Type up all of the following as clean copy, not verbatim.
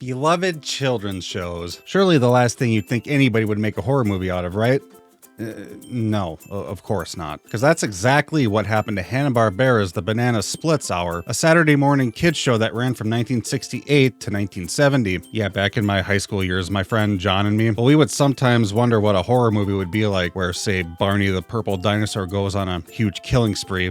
Beloved children's shows. Surely the last thing you'd think anybody would make a horror movie out of, right? No, of course not. Because that's exactly what happened to Hanna-Barbera's The Banana Splits Hour, a Saturday morning kids show that ran from 1968 to 1970. Yeah, back in my high school years, my friend John and me, well, we would sometimes wonder what a horror movie would be like, where, say, Barney the Purple Dinosaur goes on a huge killing spree.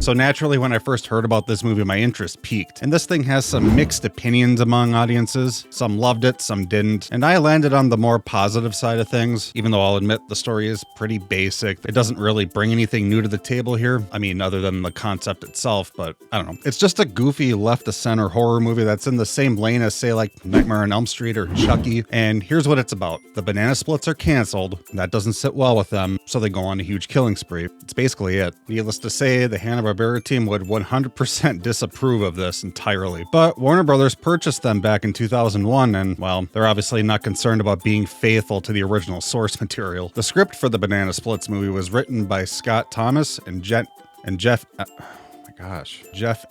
So naturally, when I first heard about this movie, my interest peaked. And this thing has some mixed opinions among audiences. Some loved it, some didn't. And I landed on the more positive side of things, even though I'll admit the story is pretty basic. It doesn't really bring anything new to the table here. I mean, other than the concept itself, but I don't know. It's just a goofy left-of-center horror movie that's in the same lane as, say, like Nightmare on Elm Street or Chucky. And here's what it's about. The banana splits are canceled. That doesn't sit well with them, so they go on a huge killing spree. It's basically it. Needless to say, the Hanna-Barbera team would 100% disapprove of this entirely. But Warner Brothers purchased them back in 2001, and, well, they're obviously not concerned about being faithful to the original source material. The script for the Banana Splits movie was written by Scott Thomas and Jeff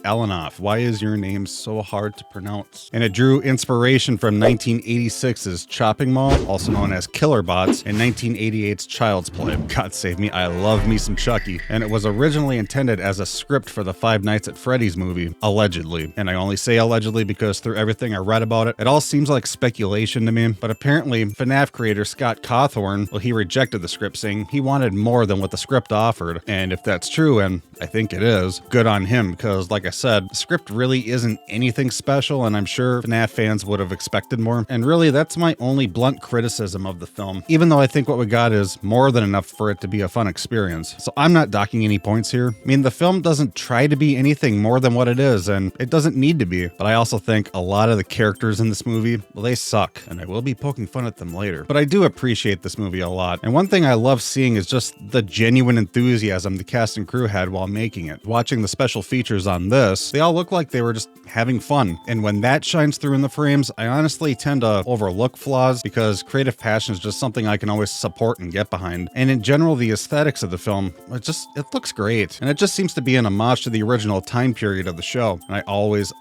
Elenoff. Why is your name so hard to pronounce? And it drew inspiration from 1986's Chopping Mall, also known as Killer Bots, and 1988's Child's Play. God save me, I love me some Chucky. And it was originally intended as a script for the Five Nights at Freddy's movie, allegedly. And I only say allegedly because through everything I read about it, it all seems like speculation to me. But apparently, FNAF creator Scott Cawthorn, well, he rejected the script, saying he wanted more than what the script offered. And if that's true, and I think it is, good on him, because like I said, the script really isn't anything special, and I'm sure FNAF fans would have expected more. And really, that's my only blunt criticism of the film, even though I think what we got is more than enough for it to be a fun experience. So I'm not docking any points here. I mean, the film doesn't try to be anything more than what it is, and it doesn't need to be. But I also think a lot of the characters in this movie, well, they suck, and I will be poking fun at them later. But I do appreciate this movie a lot, and one thing I love seeing is just the genuine enthusiasm the cast and crew had while making it. Watching the special features on this, they all look like they were just having fun. And when that shines through in the frames, I honestly tend to overlook flaws because creative passion is just something I can always support and get behind. And in general, the aesthetics of the film, it looks great. And it just seems to be an homage to the original time period of the show. And I always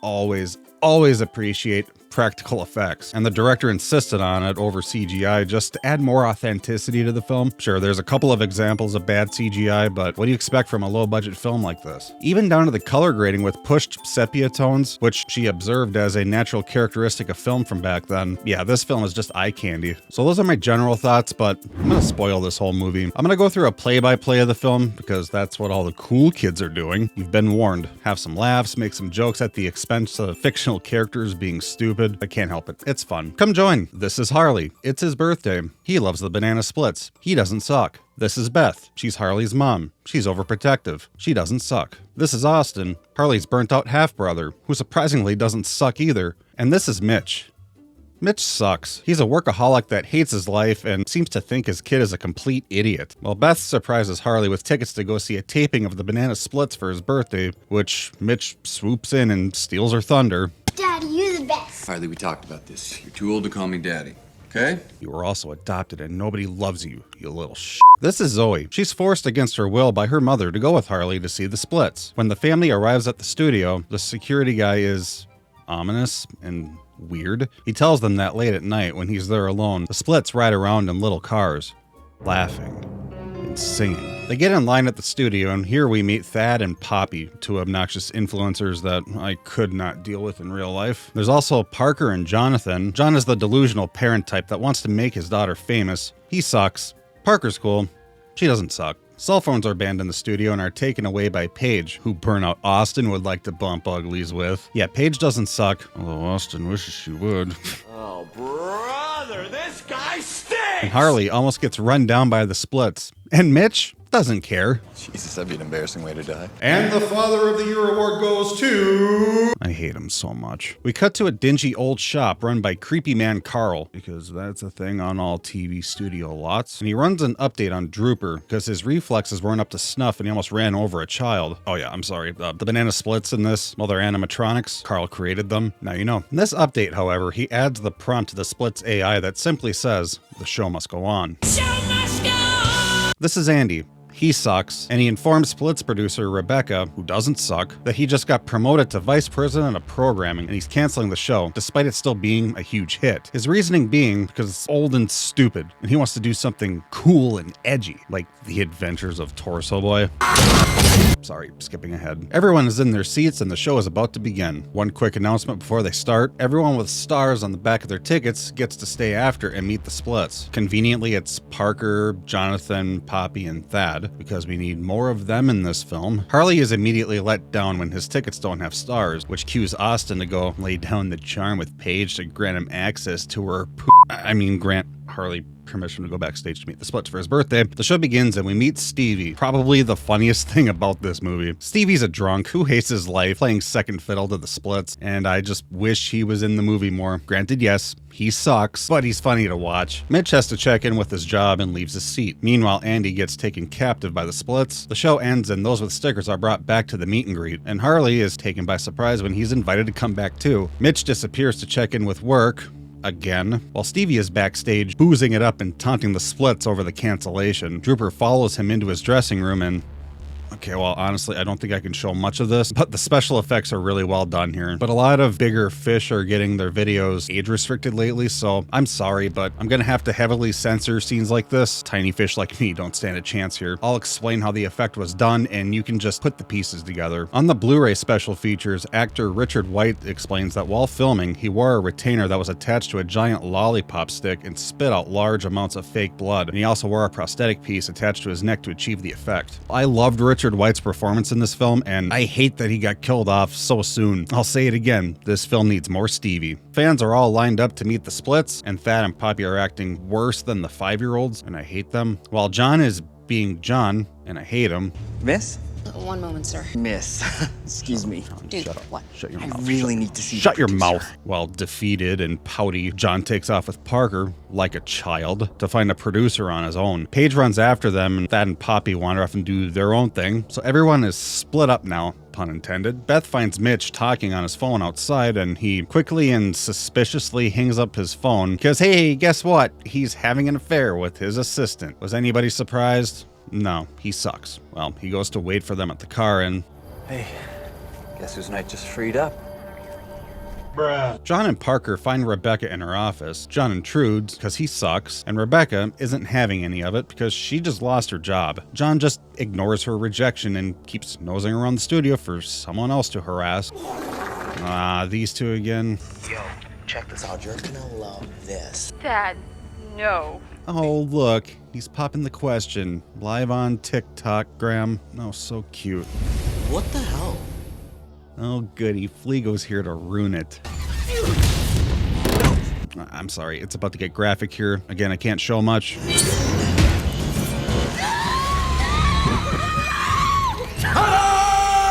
appreciate practical effects, and the director insisted on it over CGI just to add more authenticity to the film. Sure, there's a couple of examples of bad CGI, but what do you expect from a low-budget film like this? Even down to the color grading with pushed sepia tones, which she observed as a natural characteristic of film from back then. Yeah, this film is just eye candy. So those are my general thoughts, but I'm gonna spoil this whole movie. I'm gonna go through a play-by-play of the film, because that's what all the cool kids are doing. You've been warned. Have some laughs, make some jokes at the expense of fictional characters being stupid. I can't help it. It's fun. Come join. This is Harley. It's his birthday. He loves the banana splits. He doesn't suck. This is Beth. She's Harley's mom. She's overprotective. She doesn't suck. This is Austin. Harley's burnt out half-brother, who surprisingly doesn't suck either. And this is Mitch. Mitch sucks. He's a workaholic that hates his life and seems to think his kid is a complete idiot. Well, Beth surprises Harley with tickets to go see a taping of the Banana Splits for his birthday, which Mitch swoops in and steals her thunder. Daddy, you're the best. Harley, we talked about this. You're too old to call me daddy, okay? You were also adopted and nobody loves you, you little sh**. This is Zoe. She's forced against her will by her mother to go with Harley to see the Splits. When the family arrives at the studio, the security guy is ominous and weird. He tells them that late at night when he's there alone, the Splits ride around in little cars, laughing and singing. They get in line at the studio, and here we meet Thad and Poppy, two obnoxious influencers that I could not deal with in real life. There's also Parker and Jonathan. John is the delusional parent type that wants to make his daughter famous. He sucks. Parker's cool. She doesn't suck. Cell phones are banned in the studio and are taken away by Paige, who Burnout Austin would like to bump uglies with. Yeah, Paige doesn't suck, although Austin wishes she would. Oh, brother, this guy stinks! And Harley almost gets run down by the Splits. And Mitch doesn't care. Jesus, that'd be an embarrassing way to die. And the Father of the Year award goes to... I hate him so much. We cut to a dingy old shop run by creepy man Carl, because that's a thing on all TV studio lots. And he runs an update on Drooper, because his reflexes weren't up to snuff and he almost ran over a child. Oh yeah, I'm sorry. The banana splits in this, well, they're animatronics. Carl created them. Now you know. In this update, however, he adds the prompt to the Splits AI that simply says, "The show must go on." Show must go on. This is Andy. he sucks, and he informs Splits producer Rebecca, who doesn't suck, that he just got promoted to vice president of programming and he's canceling the show, despite it still being a huge hit. His reasoning being because it's old and stupid, and he wants to do something cool and edgy, like The Adventures of Torso Boy. Sorry, skipping ahead. Everyone is in their seats and the show is about to begin. One quick announcement before they start: everyone with stars on the back of their tickets gets to stay after and meet the Splits. Conveniently, it's Parker, Jonathan, Poppy, and Thad, because we need more of them in this film. Harley is immediately let down when his tickets don't have stars, which cues Austin to go lay down the charm with Paige to grant him access to her grant Harley permission to go backstage to meet the Splits for his birthday. The show begins and we meet Stevie, probably the funniest thing about this movie. Stevie's a drunk who hates his life, playing second fiddle to the Splits, and I just wish he was in the movie more. Granted, yes, he sucks, but he's funny to watch. Mitch has to check in with his job and leaves his seat. Meanwhile, Andy gets taken captive by the Splits. The show ends and those with stickers are brought back to the meet and greet, and Harley is taken by surprise when he's invited to come back too. Mitch disappears to check in with work again, while Stevie is backstage boozing it up and taunting the Splits over the cancellation. Drooper follows him into his dressing room and okay, well, honestly, I don't think I can show much of this, but the special effects are really well done here. But a lot of bigger fish are getting their videos age restricted lately, so I'm sorry, but I'm gonna have to heavily censor scenes like this. Tiny fish like me don't stand a chance here. I'll explain how the effect was done, and you can just put the pieces together. On the Blu-ray special features, actor Richard White explains that while filming, he wore a retainer that was attached to a giant lollipop stick and spit out large amounts of fake blood, and he also wore a prosthetic piece attached to his neck to achieve the effect. I loved Richard White's performance in this film, and I hate that he got killed off so soon. I'll say it again, this film needs more Stevie. Fans are all lined up to meet the Splits, and Thad and Poppy are acting worse than the 5-year-olds, and I hate them. While John is being John, and I hate him. Miss? One moment, sir. Miss. Excuse me. Dude, Shut up. what? Shut your I mouth. really need to see Shut the your producer. mouth. While defeated and pouty, John takes off with Parker, like a child, to find a producer on his own. Paige runs after them, and Thad and Poppy wander off and do their own thing, so everyone is split up now. Pun intended. Beth finds Mitch talking on his phone outside, and he quickly and suspiciously hangs up his phone because, hey, guess what? He's having an affair with his assistant. Was anybody surprised? No, he sucks. Well, he goes to wait for them at the car and... Hey, guess whose night just freed up? Bruh. John and Parker find Rebecca in her office. John intrudes because he sucks, and Rebecca isn't having any of it because she just lost her job. John just ignores her rejection and keeps nosing around the studio for someone else to harass. These two again. Yo, check this out. You're gonna love this. Dad, no. Oh, look, he's popping the question. Live on TikTok, Graham. Oh, so cute. What the hell? Oh, goody. Fleego's here to ruin it. I'm sorry, it's about to get graphic here. Again, I can't show much.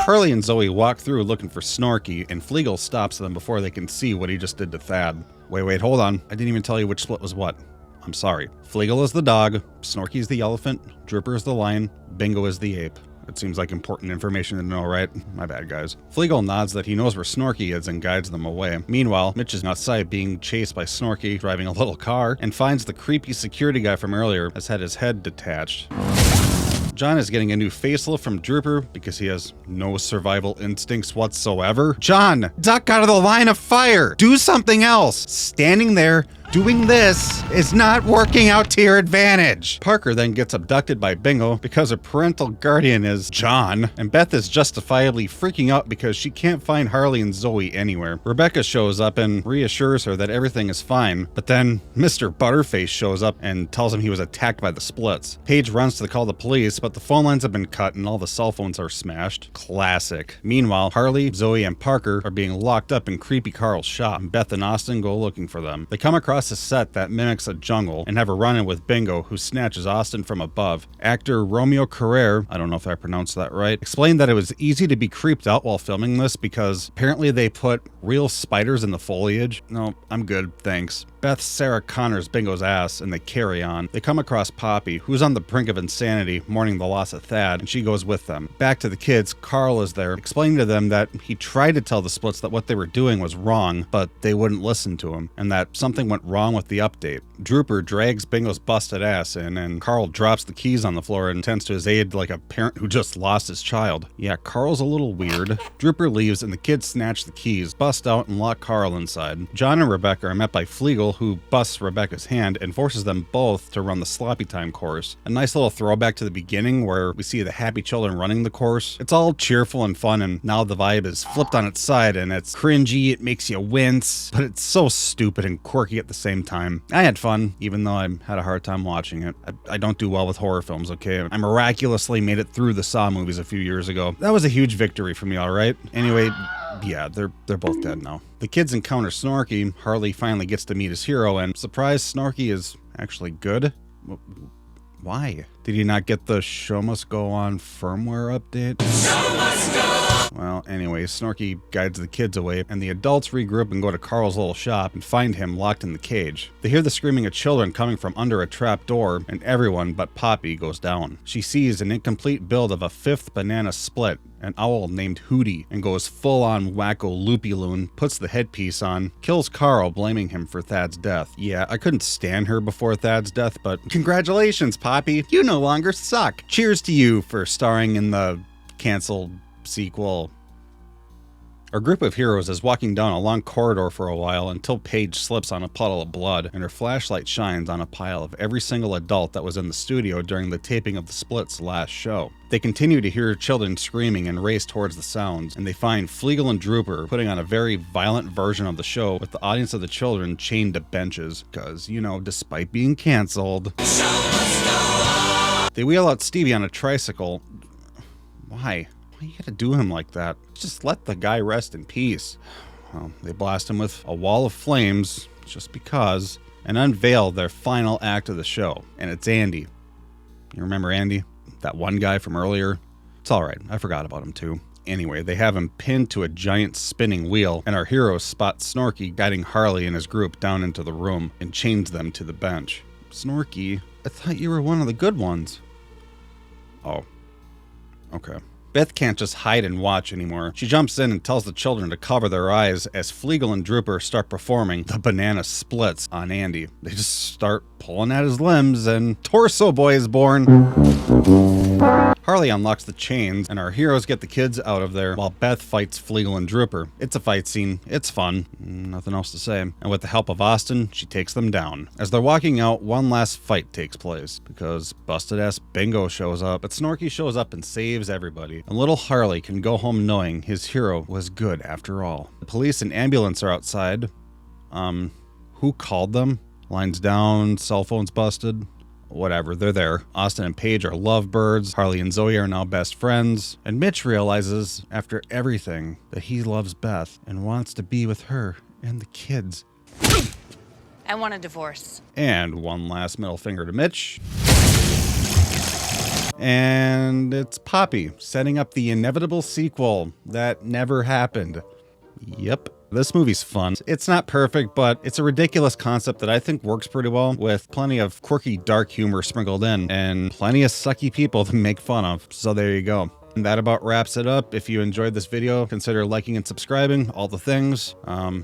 Harley and Zoe walk through looking for Snorky, and Fleagle stops them before they can see what he just did to Thad. Wait, hold on. I didn't even tell you which split was what. I'm sorry. Fleagle is the dog, Snorky's the elephant, Dripper is the lion, Bingo is the ape. It seems like important information to know, right? My bad, guys. Fleagle nods that he knows where Snorky is and guides them away. Meanwhile, Mitch is outside being chased by Snorky driving a little car and finds the creepy security guy from earlier has had his head detached. John is getting a new facelift from Drooper because he has no survival instincts whatsoever. John, duck out of the line of fire! Do something else! Standing there, doing this, is not working out to your advantage. Parker then gets abducted by Bingo because her parental guardian is John, and Beth is justifiably freaking out because she can't find Harley and Zoe anywhere. Rebecca shows up and reassures her that everything is fine, but then Mr. Butterface shows up and tells him he was attacked by the Splits. Paige runs to call the police, but the phone lines have been cut and all the cell phones are smashed. Classic. Meanwhile, Harley, Zoe, and Parker are being locked up in Creepy Carl's shop, and Beth and Austin go looking for them. They come across a set that mimics a jungle and have a run-in with Bingo, who snatches Austin from above. Actor Romeo Carrere, I don't know if I pronounced that right, explained that it was easy to be creeped out while filming this because apparently they put real spiders in the foliage. No, I'm good, thanks. Beth Sarah Connors Bingo's ass, and they carry on. They come across Poppy, who's on the brink of insanity, mourning the loss of Thad, and she goes with them. Back to the kids, Carl is there, explaining to them that he tried to tell the Splits that what they were doing was wrong, but they wouldn't listen to him, and that something went wrong with the update. Drooper drags Bingo's busted ass in, and Carl drops the keys on the floor and tends to his aid like a parent who just lost his child. Yeah, Carl's a little weird. Drooper leaves and the kids snatch the keys, bust out, and lock Carl inside. John and Rebecca are met by Flegel, who busts Rebecca's hand and forces them both to run the sloppy time course. A nice little throwback to the beginning where we see the happy children running the course. It's all cheerful and fun, and now the vibe is flipped on its side and it's cringy, it makes you wince, but it's so stupid and quirky at the same time. I had fun, even though I had a hard time watching it. I don't do well with horror films, okay? I miraculously made it through the Saw movies a few years ago. That was a huge victory for me, alright? Anyway, yeah, they're both dead now. The kids encounter Snorky. Harley finally gets to meet his hero, and surprise, Snorky is actually good. Why? Did he not get the Show Must Go On firmware update? Show must go on! Well, anyway, Snorky guides the kids away, and the adults regroup and go to Carl's little shop and find him locked in the cage. They hear the screaming of children coming from under a trap door, and everyone but Poppy goes down. She sees an incomplete build of a 5th banana split, an owl named Hootie, and goes full-on wacko loopy-loon, puts the headpiece on, kills Carl, blaming him for Thad's death. Yeah, I couldn't stand her before Thad's death, but congratulations, Poppy! You no longer suck! Cheers to you for starring in the canceled sequel. Our group of heroes is walking down a long corridor for a while until Paige slips on a puddle of blood and her flashlight shines on a pile of every single adult that was in the studio during the taping of the Split's last show. They continue to hear children screaming and race towards the sounds, and they find Flegel and Drooper putting on a very violent version of the show with the audience of the children chained to benches, because, you know, despite being canceled, they wheel out Stevie on a tricycle. Why? Why you gotta do him like that? Just let the guy rest in peace. Well, they blast him with a wall of flames, just because, and unveil their final act of the show. And it's Andy. You remember Andy? That one guy from earlier? It's alright, I forgot about him too. Anyway, they have him pinned to a giant spinning wheel, and our heroes spot Snorky guiding Harley and his group down into the room and chains them to the bench. Snorky, I thought you were one of the good ones. Oh. Okay. Beth can't just hide and watch anymore. She jumps in and tells the children to cover their eyes as Flegel and Drooper start performing the banana splits on Andy. They just start pulling at his limbs and Torso Boy is born. Harley unlocks the chains and our heroes get the kids out of there while Beth fights Flegel and Drooper. It's a fight scene. It's fun. Nothing else to say. And with the help of Austin, she takes them down. As they're walking out, one last fight takes place because busted ass Bingo shows up, but Snorky shows up and saves everybody. And little Harley can go home knowing his hero was good after all. The police and ambulance are outside. Who called them? Lines down, cell phones busted. Whatever, they're there. Austin and Paige are lovebirds. Harley and Zoe are now best friends. And Mitch realizes, after everything, that he loves Beth and wants to be with her and the kids. I want a divorce. And one last middle finger to Mitch. And it's Poppy, setting up the inevitable sequel that never happened. Yep. This movie's fun. It's not perfect, but it's a ridiculous concept that I think works pretty well, with plenty of quirky dark humor sprinkled in, and plenty of sucky people to make fun of. So there you go. And that about wraps it up. If you enjoyed this video, consider liking and subscribing, all the things. I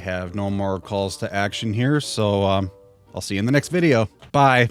have no more calls to action here, so I'll see you in the next video. Bye.